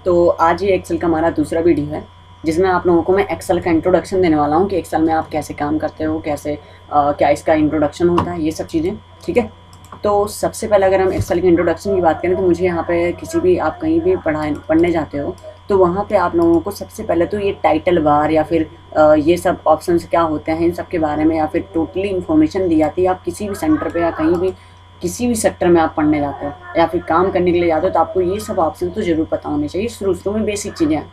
तो आज ये एक्सेल का हमारा दूसरा वीडियो है जिसमें आप लोगों को मैं एक्सेल का इंट्रोडक्शन देने वाला हूँ कि एक्सेल में आप कैसे काम करते हो, कैसे क्या इसका इंट्रोडक्शन होता है, ये सब चीज़ें। ठीक है, तो सबसे पहले अगर हम एक्सेल के इंट्रोडक्शन की बात करें तो मुझे यहाँ पे किसी भी आप कहीं भी पढ़ने जाते हो तो वहाँ पे आप लोगों को सबसे पहले तो ये टाइटल बार या फिर ये सब ऑप्शंस क्या होते हैं इन सब के बारे में या फिर टोटली इन्फॉर्मेशन दी जाती है। आप किसी भी सेंटर पे या कहीं भी किसी भी सेक्टर में आप पढ़ने जाते हो या फिर काम करने के लिए जाते हो तो आपको ये सब ऑप्शन तो ज़रूर पता होने चाहिए। शुरू में बेसिक चीज़ें हैं,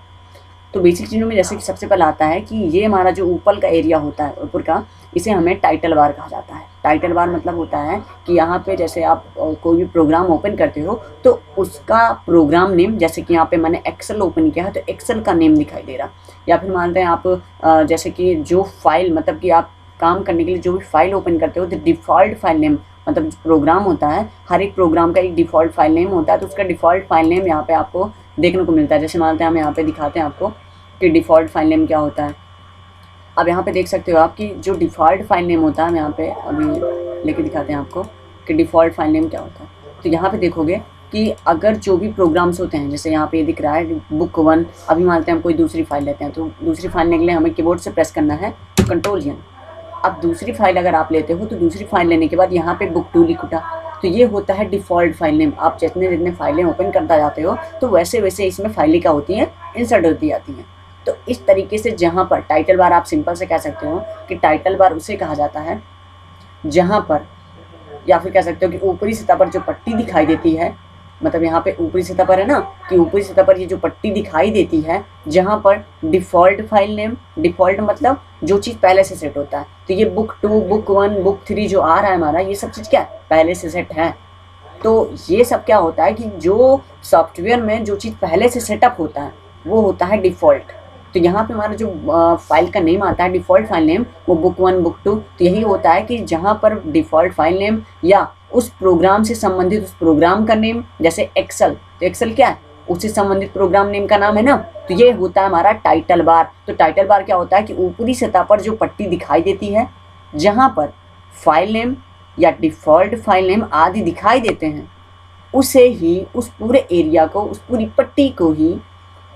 तो बेसिक चीज़ों में जैसे कि सबसे पहले आता है कि ये हमारा जो ऊपर का एरिया होता है, ऊपर का, इसे हमें टाइटल बार कहा जाता है। टाइटल बार मतलब होता है कि यहाँ पे जैसे आप कोई भी प्रोग्राम ओपन करते हो तो उसका प्रोग्राम नेम, जैसे कि यहाँ पे मैंने एक्सेल ओपन किया है तो एक्सेल का नेम दिखाई दे रहा, या फिर मानते हैं आप जैसे कि जो फाइल, मतलब कि आप काम करने के लिए जो भी फाइल ओपन करते हो तो डिफ़ॉल्ट फाइल नेम, मतलब जो प्रोग्राम होता है हर एक प्रोग्राम का एक डिफ़ॉल्ट फाइल नेम होता है, तो उसका डिफ़ॉल्ट फाइल नेम यहाँ पे आपको देखने को मिलता है। जैसे मानते हैं हम यहाँ पे दिखाते हैं आपको कि डिफ़ॉल्ट फाइल नेम क्या होता है। अब यहाँ पे देख सकते हो आप कि जो डिफ़ॉल्ट फाइल नेम होता है, हम यहाँ पे अभी लेके दिखाते हैं आपको कि डिफ़ॉल्ट फाइल नेम क्या होता है। तो यहाँ पे देखोगे कि अगर जो भी प्रोग्राम्स होते हैं, जैसे यहाँ पे दिख रहा है बुक 1, अभी मानते हैं हम कोई दूसरी फाइल लेते हैं तो दूसरी फाइल लेने के लिए हमें कीबोर्ड से प्रेस करना है Ctrl+N। अब दूसरी फाइल अगर आप लेते हो तो दूसरी फाइल लेने के बाद यहाँ पे बुक 2 लिख उठा, तो ये होता है डिफ़ॉल्ट फाइल नेम। आप जितने जितने फाइलें ओपन करता जाते हो तो वैसे वैसे इसमें फाइलें क्या होती हैं, इंसर्ट होती जाती हैं। तो इस तरीके से जहाँ पर टाइटल बार, आप सिंपल से कह सकते हो कि टाइटल बार उसे कहा जाता है जहाँ पर, या फिर कह सकते हो कि ऊपरी सतह पर जो पट्टी दिखाई देती है, मतलब यहाँ पे ऊपरी सतह पर है ना, कि ऊपरी सतह पर ये जो पट्टी दिखाई देती है जहाँ पर डिफ़ॉल्ट फाइल नेम, डिफ़ॉल्ट मतलब जो चीज़ पहले से सेट होता है, तो ये बुक 2, बुक 1, बुक 3 जो आ रहा है हमारा, ये सब चीज़ क्या है, पहले से सेट है। तो ये सब क्या होता है कि जो सॉफ्टवेयर में जो चीज़ पहले से सेटअप होता है वो होता है डिफ़ॉल्ट। तो यहाँ पे हमारा जो फाइल का नेम आता है, डिफ़ॉल्ट फाइल नेम, वो बुक 1, बुक 2, तो यही होता है कि जहाँ पर डिफ़ॉल्ट फाइल नेम या उस प्रोग्राम से संबंधित उस प्रोग्राम का नेम, जैसे एक्सेल, तो एक्सेल क्या है, उससे संबंधित प्रोग्राम नेम का नाम है ना, तो ये होता है हमारा टाइटल बार। तो टाइटल बार क्या होता है कि ऊपरी सतह पर जो पट्टी दिखाई देती है जहाँ पर फाइल नेम या डिफ़ॉल्ट फाइल नेम आदि दिखाई देते हैं, उसे ही, उस पूरे एरिया को, उस पूरी पट्टी को ही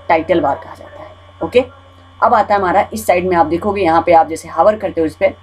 टाइटल बार कहा जाता है। ओके, अब आता है हमारा इस साइड में, आप देखोगे यहाँ पे आप जैसे हावर करते हो, इस पर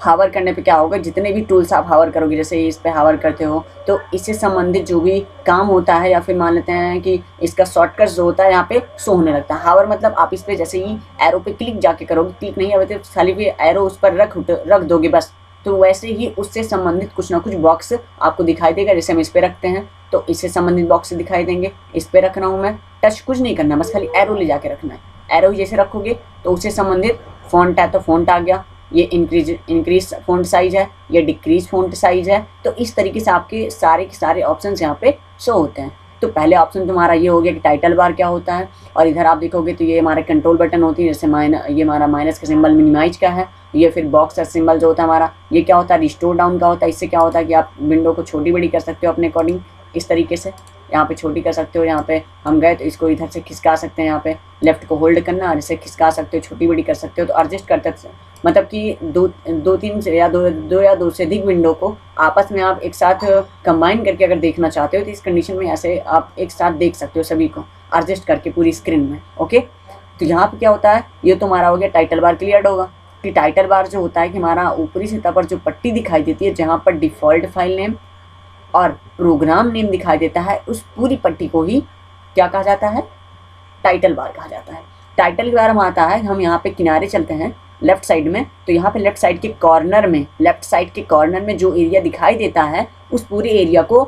हावर करने पे क्या होगा, जितने भी टूल्स आप हावर करोगे, जैसे इस पे हावर करते हो तो इससे संबंधित जो भी काम होता है, या फिर मान लेते हैं कि इसका शॉर्टकट जो होता है यहाँ पे शो होने लगता है। हावर मतलब आप इस पे जैसे ही एरो पे क्लिक जाके करोगे, क्लिक नहीं आवे तो खाली भी एरो उस पर रख दोगे बस, तो वैसे ही उससे संबंधित कुछ ना कुछ बॉक्स आपको दिखाई देगा। जैसे हम इस पर रखते हैं तो इससे संबंधित बॉक्स दिखाई देंगे। इस पर रख रहा हूँ मैं, टच कुछ नहीं करना, बस खाली एरो ले जाके रखना है। एरो जैसे रखोगे तो उससे संबंधित फ़ॉन्ट है तो फ़ॉन्ट आ गया, ये इंक्रीज फ़ॉन्ट साइज़ है, ये डिक्रीज फ़ॉन्ट साइज़ है। तो इस तरीके से आपके सारे के सारे ऑप्शंस यहाँ पे शो होते हैं। तो पहले ऑप्शन तुम्हारा ये हो गया कि टाइटल बार क्या होता है, और इधर आप देखोगे तो ये हमारे कंट्रोल बटन होती है, जैसे ये हमारा माइनस का सिंबल मिनिमाइज का है, ये फिर बॉक्स का सिंबल जो होता है हमारा, ये क्या होता है, रिस्टोर डाउन का होता है। इससे क्या होता है कि आप विंडो को छोटी बड़ी कर सकते हो अपने अकॉर्डिंग, इस तरीके से यहाँ पे छोटी कर सकते हो। यहाँ पे हम गए तो इसको इधर से खिसका सकते हैं, यहाँ पे लेफ्ट को होल्ड करना और इसे खिसका सकते हो, छोटी बड़ी कर सकते हो। तो एडजस्ट करते, मतलब कि दो तीन से या दो से अधिक विंडो को आपस में आप एक साथ कंबाइन करके अगर देखना चाहते हो तो इस कंडीशन में ऐसे आप एक साथ देख सकते हो सभी को एडजस्ट करके पूरी स्क्रीन में। ओके, तो यहाँ पे क्या होता है, ये तो हमारा हो गया टाइटल बार। क्लियर होगा कि टाइटल बार जो होता है कि हमारा ऊपरी सतह पर जो पट्टी दिखाई देती है जहाँ पर डिफ़ॉल्ट फाइल नेम और प्रोग्राम नेम दिखाई देता है, उस पूरी पट्टी को ही क्या कहा जाता है, टाइटल बार कहा जाता है। टाइटल बार में आता है, हम यहाँ पे किनारे चलते हैं लेफ्ट साइड में, तो यहाँ पे लेफ्ट साइड के कॉर्नर में जो एरिया दिखाई देता है उस पूरे एरिया को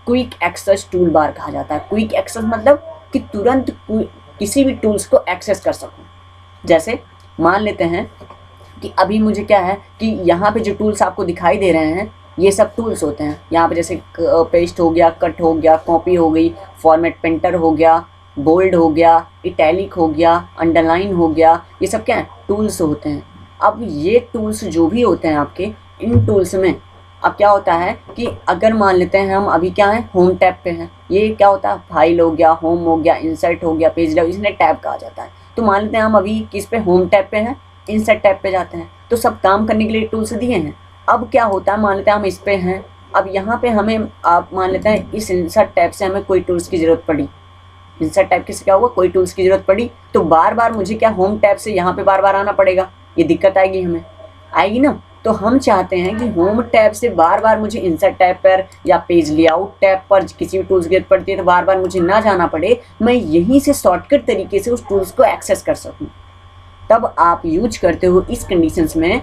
क्विक एक्सेस टूल बार कहा जाता है। क्विक एक्सेस मतलब कि तुरंत किसी भी टूल्स को एक्सेस कर सकूँ। जैसे मान लेते हैं कि अभी मुझे क्या है कि यहाँ पे जो टूल्स आपको दिखाई दे रहे हैं ये सब टूल्स होते हैं। यहाँ पे जैसे पेस्ट हो गया, कट हो गया, कॉपी हो गई, फॉर्मेट पेंटर हो गया, बोल्ड हो गया, इटैलिक हो गया, अंडरलाइन हो गया, ये सब क्या है, टूल्स होते हैं। अब ये टूल्स जो भी होते हैं आपके, इन टूल्स में अब क्या होता है कि अगर मान लेते हैं हम अभी क्या है, होम टैब पे हैं, ये क्या होता है, फाइल हो गया, होम हो गया, इंसर्ट हो गया, पेज डाउन, इसने टैब कहा जाता है। तो मान लेते हैं हम अभी किस पे, होम टैब पे हैं, इंसर्ट टैब पे जाते हैं तो सब काम करने के लिए टूल्स दिए हैं। अब क्या होता है, मान लेते हैं हम इस पे हैं, अब यहाँ पे हमें, आप मान लेते हैं इस इंसर्ट टैब से हमें कोई टूल्स की ज़रूरत पड़ी, इंसर्ट टैब से क्या हुआ, कोई टूल्स की ज़रूरत पड़ी तो बार बार मुझे क्या होम टैब से यहाँ पे बार बार आना पड़ेगा, ये दिक्कत आएगी, हमें आएगी ना। तो हम चाहते हैं कि होम टैब से बार बार मुझे इंसर्ट टैब पर या पेज लेआउट टैब पर किसी भी टूल्स की जरूरत पड़ती है तो बार बार मुझे ना जाना पड़े, मैं यहीं से शॉर्टकट तरीके से उस टूल्स को एक्सेस कर सकूँ। तब आप यूज करते हो इस कंडीशंस में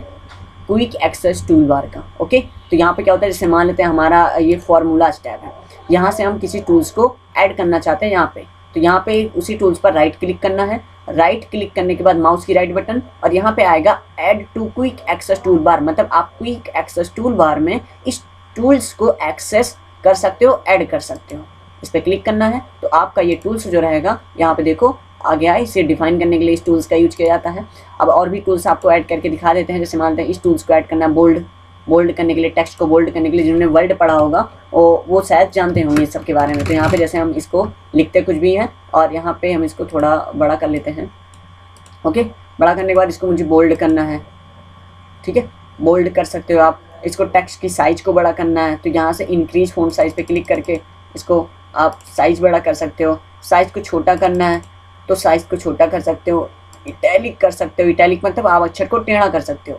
क्विक एक्सेस टूल बार का। ओके, तो यहाँ पे क्या होता है, जैसे मान लेते हैं हमारा ये फार्मूलाज टैब है, यहाँ से हम किसी टूल्स को ऐड करना चाहते हैं यहाँ पे, तो यहाँ पे उसी टूल्स पर राइट क्लिक करना है, राइट क्लिक करने के बाद माउस की राइट बटन और यहाँ पे आएगा add to quick access tool bar, मतलब आप क्विक एक्सेस टूल बार में इस टूल्स को एक्सेस कर सकते हो, ऐड कर सकते हो। इस पर क्लिक करना है तो आपका ये टूल्स जो रहेगा यहाँ पे देखो आ गया है। इसे डिफाइन करने के लिए इस टूल्स का यूज किया जाता है। अब और भी टूल्स आपको ऐड करके दिखा देते हैं, जैसे मानते हैं इस टूल्स को ऐड करना है, बोल्ड करने के लिए, टेक्स्ट को बोल्ड करने के लिए, जिन्होंने वर्ड पढ़ा होगा वो शायद जानते होंगे इस सब के बारे में। तो यहाँ पे जैसे हम इसको लिखते कुछ भी हैं और यहाँ पे हम इसको थोड़ा बड़ा कर लेते हैं। ओके, बड़ा करने के बाद इसको मुझे बोल्ड करना है, ठीक है, बोल्ड कर सकते हो आप। इसको टेक्स्ट की साइज को बड़ा करना है तो यहाँ से इंक्रीज फ़ॉन्ट साइज पे क्लिक करके इसको आप साइज बड़ा कर सकते हो। साइज को छोटा करना है तो साइज को छोटा कर सकते हो। इटैलिक कर सकते हो, इटैलिक मतलब आप अक्षर को टेढ़ा कर सकते हो।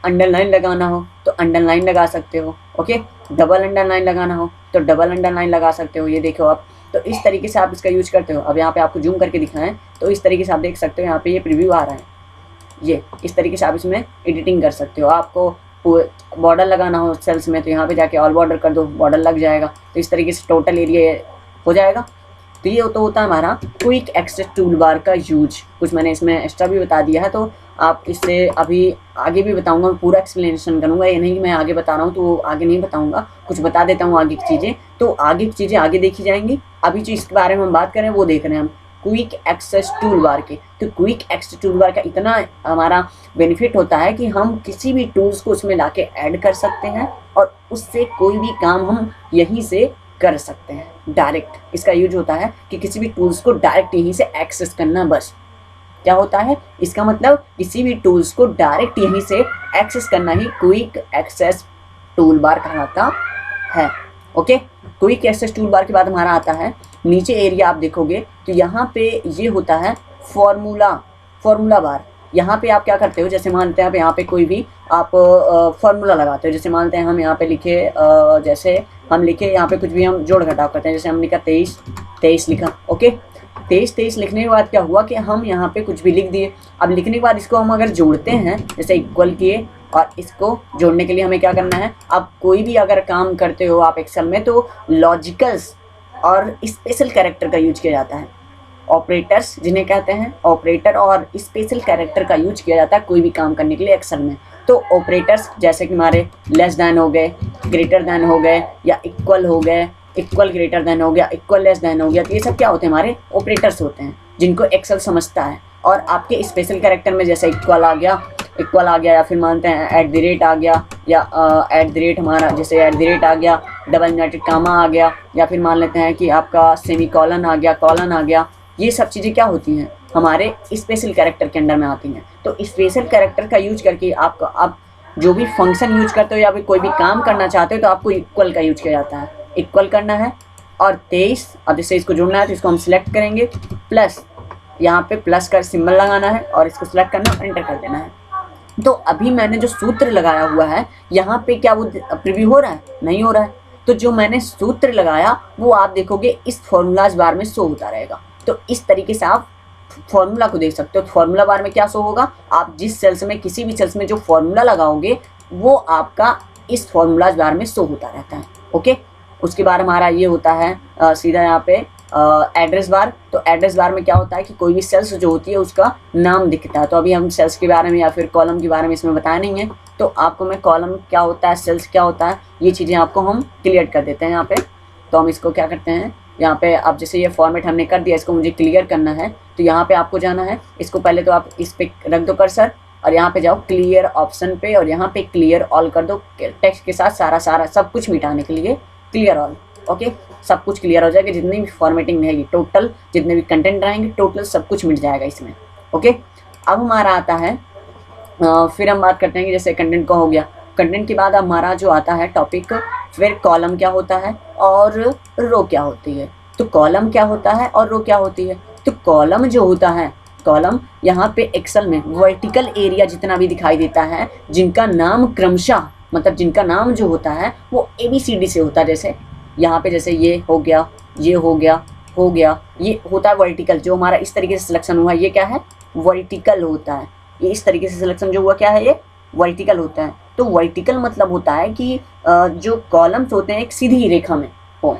अंडरलाइन लगाना हो तो अंडरलाइन लगा सकते हो। ओके, डबल अंडरलाइन लगाना हो तो डबल अंडरलाइन लगा सकते हो। ये देखो आप, तो इस तरीके से आप इसका यूज करते हो। अब यहाँ पे आपको जूम करके दिखाएं तो इस तरीके से आप देख सकते हो, यहाँ पे ये प्रीव्यू आ रहा है, ये इस तरीके से आप इसमें एडिटिंग कर सकते हो। आपको बॉर्डर लगाना हो सेल्स में तो यहाँ पे जाके ऑल बॉर्डर कर दो, बॉर्डर लग जाएगा। तो इस तरीके से टोटल एरिया हो जाएगा। तो ये तो होता है हमारा क्विक एक्सेस टूल बार का यूज। कुछ मैंने इसमें एक्स्ट्रा भी बता दिया है, तो आप इससे अभी आगे भी बताऊंगा, पूरा एक्सप्लेनेशन करूंगा। ये नहीं कि मैं आगे बता रहा हूँ तो आगे नहीं बताऊंगा, कुछ बता देता हूँ आगे की चीज़ें, तो आगे की चीज़ें आगे देखी जाएंगी। अभी जो इसके बारे में हम बात करें वो देख रहे हैं हम क्विक एक्सेस टूल बार के। तो क्विक एक्सेस टूल बार का इतना हमारा बेनिफिट होता है कि हम किसी भी टूल्स को उसमें लाके ऐड कर सकते हैं और उससे कोई भी काम हम यहीं से कर सकते हैं। डायरेक्ट इसका यूज होता है कि किसी भी टूल्स को डायरेक्ट यहीं से एक्सेस करना। बस क्या होता है इसका मतलब, किसी भी टूल्स को डायरेक्ट यहीं से एक्सेस करना ही क्विक एक्सेस टूल बार कहलाता है। Okay, quick access tool bar के बाद हमारा आता है नीचे एरिया। आप देखोगे तो यहाँ पे ये होता है फॉर्मूला बार। यहाँ पे आप क्या करते हो, जैसे मानते हैं आप यहाँ पे कोई भी आप फॉर्मूला लगाते हो। जैसे मानते हैं हम यहाँ पे लिखे, जैसे हम लिखे यहाँ पे कुछ भी हम जोड़ घटाव करते हैं। जैसे हम लिखा 23 लिखा। ओके, 23 लिखने के बाद क्या हुआ कि हम यहाँ पे कुछ भी लिख दिए। अब लिखने के बाद इसको हम अगर जोड़ते हैं, जैसे इक्वल किए, और इसको जोड़ने के लिए हमें क्या करना है, अब कोई भी अगर काम करते हो आप एक्सेल में तो लॉजिकल्स और स्पेशल कैरेक्टर का यूज किया जाता है। ऑपरेटर्स जिन्हें कहते हैं, ऑपरेटर और स्पेशल कैरेक्टर का यूज किया जाता है कोई भी काम करने के लिए एक्सेल में। तो ऑपरेटर्स जैसे कि हमारे लेस दैन हो गए, ग्रेटर दैन हो गए, या इक्वल हो गए, इक्वल ग्रेटर दैन हो गया, इक्वल लेस दैन हो गया, तो ये सब क्या होते हैं, हमारे ऑपरेटर्स होते हैं जिनको एक्सेल समझता है। और आपके स्पेशल कैरेक्टर में जैसे इक्वल आ गया, या फिर मानते हैं एट द रेट आ गया, या एट द रेट हमारा जैसे एट द रेट आ गया, डबल इन्वर्टेड कामा आ गया, या फिर मान लेते हैं कि आपका सेमी कॉलन आ गया, कॉलन आ गया। ये सब चीज़ें क्या होती हैं, हमारे स्पेशल कैरेक्टर के अंडर में आती हैं। तो स्पेशल कैरेक्टर का यूज करके आप जो भी फंक्शन यूज करते हो या फिर कोई भी काम करना चाहते हो तो आपको इक्वल का यूज किया जाता है। इक्वल करना है और 23, अब जैसे इसको जोड़ना है तो इसको हम सिलेक्ट करेंगे, प्लस यहाँ पे प्लस का सिंबल लगाना है और इसको सिलेक्ट करना और एंटर कर देना है। तो अभी मैंने जो सूत्र लगाया हुआ है यहाँ पे क्या वो प्रीव्यू हो रहा है, नहीं हो रहा है। तो जो मैंने सूत्र लगाया वो आप देखोगे इस फॉर्मूलाज बार में शो होता रहेगा। तो इस तरीके से आप फॉर्मूला को देख सकते हो। फॉर्मूला बार में क्या शो होगा, आप जिस सेल्स में किसी भी सेल्स में जो फॉर्मूला लगाओगे वो आपका इस फॉर्मूलाज बार में शो होता रहता है। ओके, उसके बाद हमारा ये होता है सीधा यहाँ पे एड्रेस बार। तो एड्रेस बार में क्या होता है कि कोई भी सेल्स जो होती है उसका नाम दिखता है। तो अभी हम सेल्स के बारे में या फिर कॉलम के बारे में इसमें बताया नहीं है, तो आपको मैं कॉलम क्या होता है, सेल्स क्या होता है, ये चीज़ें आपको हम क्लियर कर देते हैं यहाँ पे। तो हम इसको क्या करते हैं, यहाँ पे अब जैसे ये फॉर्मेट हमने कर दिया, इसको मुझे क्लियर करना है तो यहाँ पे आपको जाना है। इसको पहले तो आप इस पे रख दो कर्सर और यहाँ पे जाओ क्लियर ऑप्शन पे और यहाँ पे क्लियर ऑल कर दो। टेक्स्ट के साथ सारा सब कुछ मिटाने के लिए क्लियर ऑल। ओके, सब कुछ क्लियर हो जाएगा, जितनी भी फॉर्मेटिंग रहेगी टोटल, जितने भी कंटेंट रहेंगे टोटल सब कुछ मिट जाएगा इसमें। ओके, अब हमारा आता है फिर हम बात करते हैं कि जैसे कंटेंट का हो गया। कंटेंट के बाद हमारा जो आता है टॉपिक, फिर कॉलम क्या होता है और रो क्या होती है। तो कॉलम क्या होता है और रो क्या होती है? तो कॉलम जो होता है, कॉलम यहाँ पे एक्सेल में वर्टिकल एरिया जितना भी दिखाई देता है, जिनका नाम क्रमशः, मतलब जिनका नाम जो होता है वो ABCD से होता है। जैसे यहाँ पे जैसे ये हो गया, ये हो गया, हो गया, ये होता है वर्टिकल। जो हमारा इस तरीके से सिलेक्शन हुआ ये क्या है? वर्टिकल होता है। ये इस तरीके से सिलेक्शन जो हुआ क्या है? ये वर्टिकल होता है। तो वर्टिकल मतलब होता है कि जो कॉलम्स होते हैं एक सीधी रेखा में हो,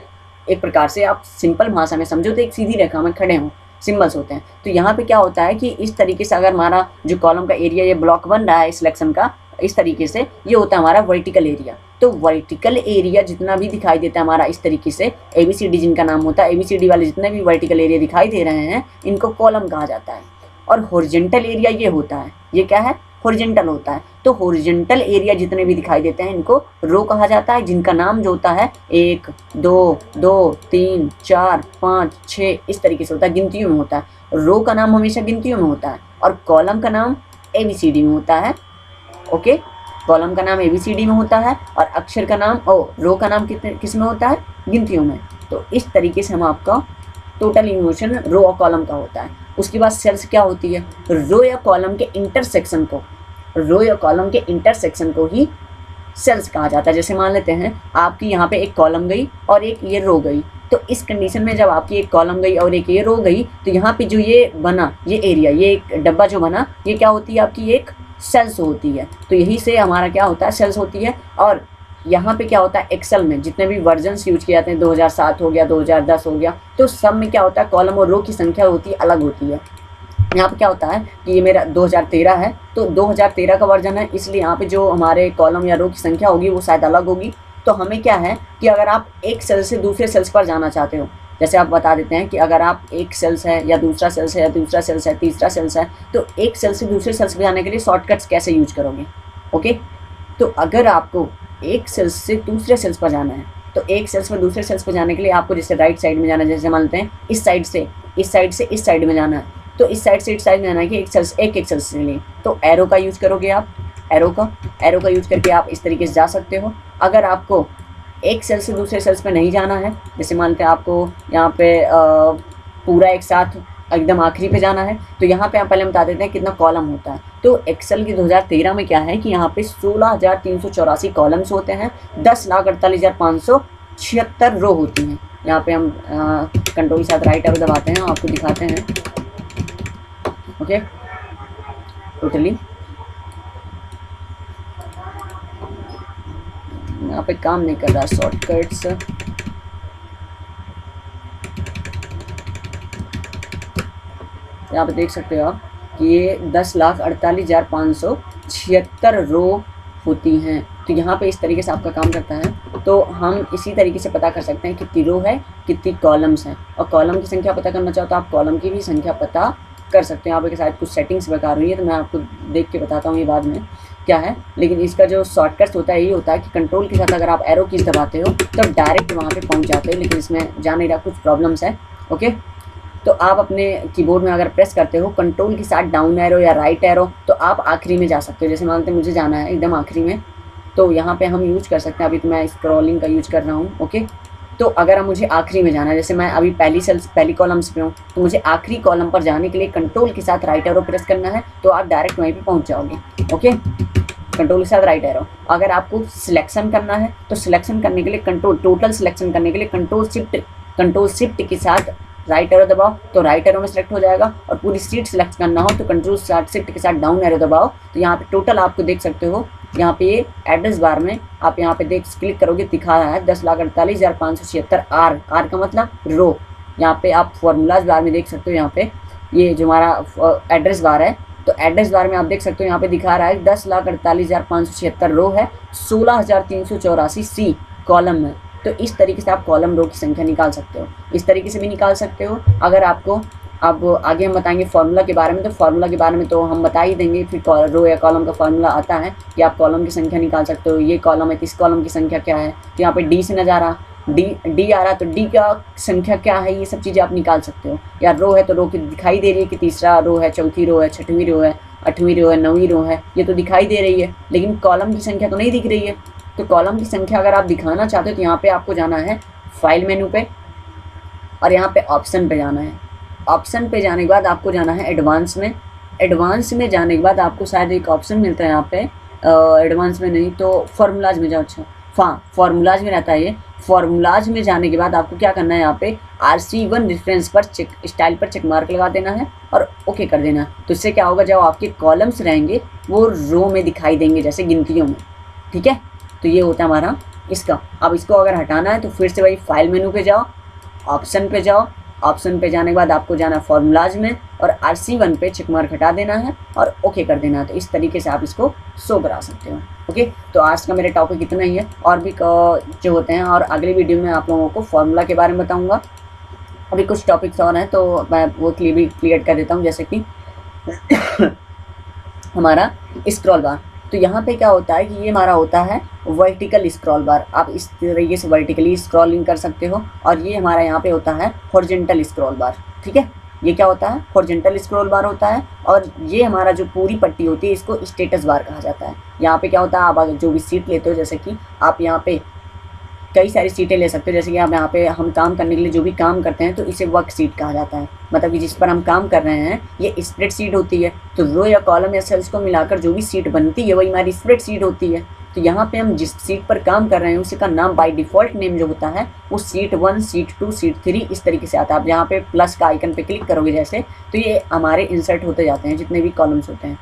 एक प्रकार से आप सिंपल भाषा में समझो तो एक सीधी रेखा में खड़े हों, सिंबल्स होते हैं। तो यहाँ पे क्या होता है कि इस तरीके से अगर हमारा जो कॉलम का एरिया ये ब्लॉक बन रहा है सिलेक्शन का, इस तरीके से ये होता है हमारा वर्टिकल एरिया। तो वर्टिकल एरिया जितना भी दिखाई देता है हमारा इस तरीके से, ABCD जिनका नाम होता है, ABCD वाले जितने भी वर्टिकल एरिया दिखाई दे रहे हैं इनको कॉलम कहा जाता है। और हॉरिजॉन्टल एरिया ये होता है, ये क्या है? हॉरिजॉन्टल होता है। तो हॉरिजॉन्टल एरिया जितने भी दिखाई देते हैं इनको रो कहा जाता है, जिनका नाम जो होता है 1 2 2 3 4 5 6 इस तरीके से होता है, गिनतियों में होता है। रो का नाम हमेशा गिनतियों में होता है और कॉलम का नाम ABCD में होता है। ओके, कॉलम का नाम ABCD में होता है और अक्षर का नाम रो का नाम किस में होता है? गिनतियों में। तो इस तरीके से हम आपका टोटल इमोशन रो और कॉलम का होता है। उसके बाद सेल्स क्या होती है? रो या कॉलम के इंटरसेक्शन को, रो या कॉलम के इंटरसेक्शन को ही सेल्स कहा जाता है। जैसे मान लेते हैं आपकी यहाँ पे एक कॉलम गई और एक ये रो गई, तो इस कंडीशन में जब आपकी एक कॉलम गई और एक ये रो गई तो यहाँ पे जो ये बना, ये एरिया, ये एक डब्बा जो बना, ये क्या होती है? आपकी एक सेल्स होती है। तो यही से हमारा क्या होता है? सेल्स होती है। और यहाँ पे क्या होता है? एक्सेल में जितने भी वर्जन्स यूज किए जाते हैं, 2007 हो गया, 2010 हो गया, तो सब में क्या होता है? कॉलम और रो की संख्या होती है, अलग होती है। यहाँ पे क्या होता है कि ये मेरा 2013 है, तो 2013 का वर्जन है, इसलिए यहाँ पे जो हमारे कॉलम या रो की संख्या होगी वो शायद अलग होगी। तो हमें क्या है कि अगर आप एक सेल से दूसरे सेल्स पर जाना चाहते हो, जैसे आप बता देते हैं कि अगर आप एक सेल्स है या दूसरा सेल्स है या दूसरा सेल्स है, तीसरा सेल्स है, तो एक सेल से दूसरे सेल्स पर जाने के लिए शॉर्टकट्स कैसे यूज करोगे? ओके, तो अगर आपको एक सेल्स से दूसरे सेल्स पर जाना है, तो एक सेल्स पर दूसरे सेल्स पर जाने के लिए आपको जैसे राइट साइड में जाना है, जैसे मानते हैं इस साइड से इस साइड में जाना है, तो इस साइड से इस साइड में जाना है कि एक सेल्स से लिए, तो एरो का यूज करोगे आप, एरो का यूज करके आप इस तरीके से जा सकते हो। अगर आपको एक सेल से दूसरे सेल्स पे नहीं जाना है, जैसे मानते हैं आपको यहाँ पे पूरा एक साथ एकदम आखिरी पे जाना है, तो यहाँ पे आप पहले बता देते हैं कितना कॉलम होता है। तो एक्सेल की 2013 में क्या है कि यहाँ पे 16,384 कॉलम्स होते हैं, 10,48,576 रो होती हैं। यहाँ पे हम कंट्रोल के साथ राइट एरो दबाते हैं, आपको दिखाते हैं। ओके, टोटली यहाँ पे काम नहीं कर रहा शॉर्टकट्स। यहाँ पे देख सकते हो आप कि ये 10,48,576 रो होती हैं। तो यहाँ पे इस तरीके से आपका काम करता है। तो हम इसी तरीके से पता कर सकते हैं कितनी रो है, कितनी कॉलम्स हैं, और कॉलम की संख्या पता करना चाहो तो आप कॉलम की भी संख्या पता कर सकते हैं। यहाँ पे शायद कुछ सेटिंग्स बेकार हुई है, तो मैं आपको देख के बताता हूँ ये बाद में क्या है। लेकिन इसका जो शॉर्टकट होता है ये होता है कि कंट्रोल के साथ अगर आप एरो कीज दबाते हो तो डायरेक्ट वहाँ पे पहुँच जाते हो, लेकिन इसमें जा नहीं रहा, कुछ प्रॉब्लम्स है। ओके, तो आप अपने कीबोर्ड में अगर प्रेस करते हो कंट्रोल के साथ डाउन एरो या राइट एरो, तो आप आखिरी में जा सकते हो। जैसे मानते हैं मुझे जाना है एकदम आखिरी में, तो यहाँ पे हम यूज कर सकते हैं। अभी तो मैं स्क्रॉलिंग का यूज कर रहा हूँ। ओके, तो अगर मुझे आखिरी में जाना है, जैसे मैं अभी पहली कॉलम्स पे हूँ, तो मुझे आखिरी कॉलम पर जाने के लिए कंट्रोल के साथ राइट एरो प्रेस करना है, तो आप डायरेक्ट वहीं पे पहुँच जाओगे। ओके, कंट्रोल के साथ राइट एरो। अगर आपको सिलेक्शन करना है तो सिलेक्शन करने के लिए टोटल सिलेक्शन करने के लिए कंट्रोल शिफ्ट के साथ राइट एरो दबाओ, तो राइट एरो में सेलेक्ट हो जाएगा। और पूरी सीट सेलेक्ट करना हो तो कंट्रोल शिफ्ट के साथ डाउन एरो दबाओ, तो यहाँ पे टोटल आपको देख सकते हो। यहाँ पे ये एड्रेस बार में आप यहाँ पे क्लिक करोगे, दिखा रहा है 10,48,576 आर का मतलब रो। यहाँ पे आप फॉर्मूलाज बार में देख सकते हो, यहाँ पे ये जो हमारा एड्रेस बार है, तो एड्रेस बार में आप देख सकते हो यहाँ पे दिखा रहा है 10,48,576 रो है, 16,384 सी कॉलम है। तो इस तरीके से आप कॉलम रो की संख्या निकाल सकते हो, इस तरीके से भी निकाल सकते हो। अगर आपको अब आगे हम बताएंगे फार्मूला के बारे में, तो फार्मूला के बारे में तो हम बता ही देंगे। फिर रो या कॉलम का फार्मूला आता है कि आप कॉलम की संख्या निकाल सकते हो। ये कॉलम है, इस कॉलम की संख्या क्या है, तो यहाँ पे डी से नजर आ रहा, डी आ रहा, तो डी का संख्या क्या है, ये सब चीज़ें आप निकाल सकते हो। या रो है तो रो की दिखाई दे रही है कि तीसरा रो है, चौथी रो है, छठवीं रो है, आठवीं रो है, नौवीं रो है, ये तो दिखाई दे रही है, लेकिन कॉलम की संख्या तो नहीं दिख रही है। तो कॉलम की संख्या अगर आप दिखाना चाहते हो तो यहाँ पे आपको जाना है फाइल मेनू पे, और यहाँ पे ऑप्शन पे जाना है। ऑप्शन पे जाने के बाद आपको जाना है एडवांस में। एडवांस में जाने के बाद आपको शायद एक ऑप्शन मिलता है यहाँ पे, एडवांस में नहीं तो फार्मूलाज में जाओ। अच्छा हाँ, फार्मूलाज में रहता है ये। फार्मूलाज में जाने के बाद आपको क्या करना है, यहाँ पे RC1 रेफरेंस पर चेक स्टाइल पर चेक मार्क लगा देना है और ओके कर देना है। तो इससे क्या होगा, जब आपके कॉलम्स रहेंगे वो रो में दिखाई देंगे जैसे गिनतियों में, ठीक है। तो ये होता है हमारा इसका। अब इसको अगर हटाना है तो फिर से वही फाइल मेनू पे जाओ, ऑप्शन पे जाओ। ऑप्शन पे जाने के बाद आपको जाना है फार्मूलाज में और RC1 पे चेक मार्क हटा देना है और ओके कर देना है। तो इस तरीके से आप इसको शो करा सकते हो। ओके, तो आज का मेरा टॉपिक इतना ही है। और भी जो होते हैं, और अगले वीडियो में आप लोगों को फार्मूला के बारे में बताऊँगा। अभी कुछ टॉपिक्स और हैं तो मैं वो क्लियर कर देता हूँ, जैसे कि हमारा स्क्रॉल बार। तो यहाँ पे क्या होता है कि ये हमारा होता है वर्टिकल स्क्रॉल बार। आप इस तरीके से वर्टिकली स्क्रॉलिंग कर सकते हो। और ये हमारा यहाँ पे होता है हॉरिजॉन्टल स्क्रॉल बार, ठीक है। ये क्या होता है, हॉरिजॉन्टल स्क्रॉल बार होता है। और ये हमारा जो पूरी पट्टी होती है इसको स्टेटस बार कहा जाता है। यहाँ पे क्या होता है, आप अगर जो भी सीट लेते हो, जैसे कि आप यहाँ पे कई सारी सीटें ले सकते हो। जैसे कि आप यहाँ पे हम काम करने के लिए जो भी काम करते हैं तो इसे वर्क सीट कहा जाता है। मतलब कि जिस पर हम काम कर रहे हैं ये स्प्रेड सीट होती है। तो रो या कॉलम या सेल्स को मिलाकर जो भी सीट बनती है वही हमारी स्प्रेड सीट होती है। तो यहाँ पे हम जिस सीट पर काम कर रहे हैं उसका नाम बाय डिफ़ॉल्ट नेम जो होता है वो सीट 1, सीट 2, सीट 3 इस तरीके से आता है। आप यहाँ पे प्लस का आइकन पे क्लिक करोगे जैसे, तो ये हमारे इंसर्ट होते जाते हैं जितने भी कॉलम्स होते हैं,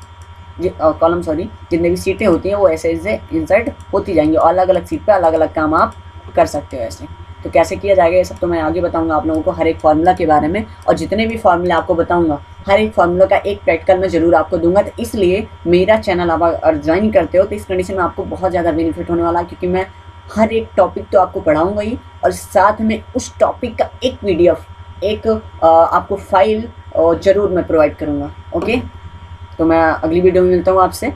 जितने भी सीटें होती हैं वो ऐसे ऐसे इंसर्ट होती जाएंगी। और अलग अलग सीट पे अलग अलग काम आप कर सकते हो ऐसे। तो कैसे किया जाएगा ये सब तो मैं आगे बताऊंगा आप लोगों को, हर एक फार्मूला के बारे में। और जितने भी फार्मूले आपको बताऊंगा हर एक फार्मूला का एक प्रैक्टिकल मैं ज़रूर आपको दूंगा। तो इसलिए मेरा चैनल आप अगर ज्वाइन करते हो तो इस कंडीशन में आपको बहुत ज़्यादा बेनिफिट होने वाला है, क्योंकि मैं हर एक टॉपिक तो आपको पढ़ाऊँगा ही और साथ में उस टॉपिक का एक PDF, एक आपको फाइल ज़रूर मैं प्रोवाइड करूँगा। ओके, तो मैं अगली वीडियो में मिलता हूँ आपसे।